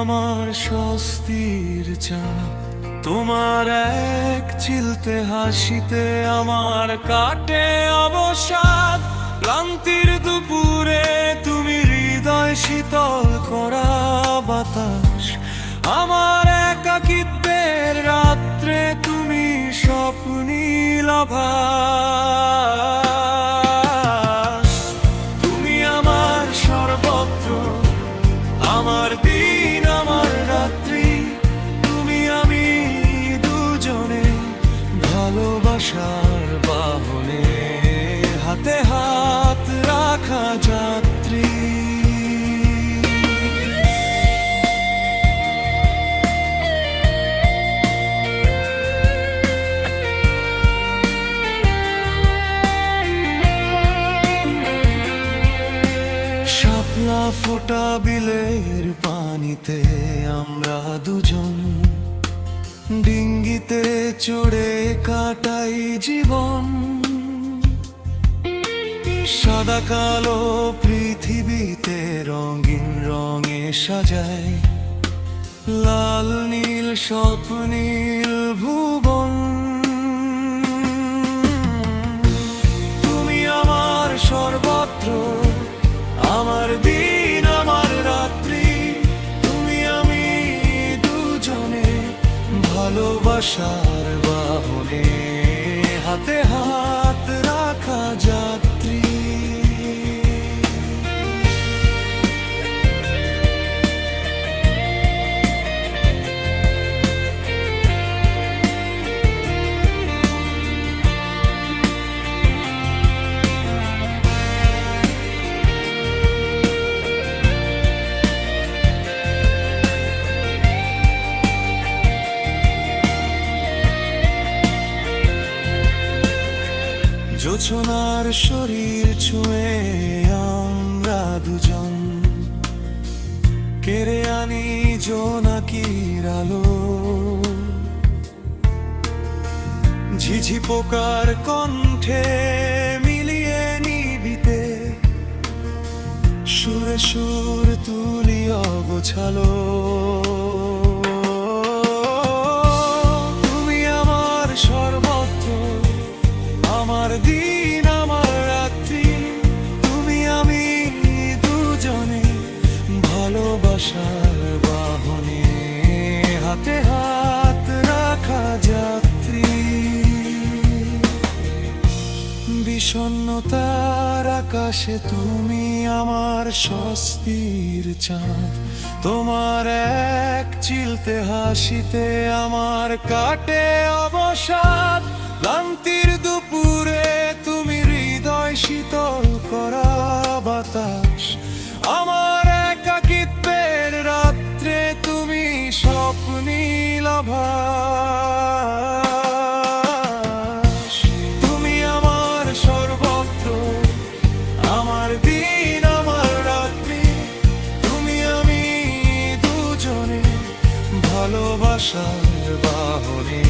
আমার স্বস্তির চাঁদ, তোমার এক চিলতে হাসিতে আমার কাটে অবসাদ। ক্লান্তির দুপুরে তুমি হৃদয় শীতল করা বাতাস, আমার একাকিত্বের রাত্রে তুমি স্বপ্নীল আভাস। তুমি আমার সর্বত্র, আমার দিন আমার রাত্রি, তুমি আমি দুজনে ভালোবাসার বাহনে, হাতে হাত রাখা যাত্রী। শাপলা ফোটা বিলের পানিতে আমরা দুজন, ডিঙ্গিতে চড়ে কাটাই জীবন। সাদা কালো পৃথিবীতে রঙিন রঙে সাজায় লাল নীল স্বপ্নীল ভুবন। তুমি আমার সর্বত্র, আমার দিন আমার রাত্রি, তুমি আমি দুজনে ভালোবাসার বাহনে, হাতে হাত রাখা যাত্রী। জোছনার শরীর ছুঁয়ে আমরা দুজন কেড়ে আনি জোনাকির আলো। ঝিঝি পোকার কণ্ঠে মিলিয়ে নিবিতে সুরে সুর তুলি অগোছালো। তুমি আমার সর্বত্র, আমার দিন আমার রাত্রি, তুমি আমি দুজনে ভালোবাসার বাহনে, হাতে হাত রাখা যাত্রী। বিষণ্ণতার আকাশে তুমি আমার স্বস্তির চাঁদ, তোমার এক চিলতে হাসিতে আমার কাটে অবসাদ। ক্লান্তির দুপুরে তুমি হৃদয় শীতল করা বাতাস, আমার একাকিত্বের রাত্রে তুমি স্বপ্নীল আভাস। তুমি আমার সর্বত্র, আমার দিন আমার রাত্রি, তুমি আমি দুজনে ভালোবাসার বাহনে,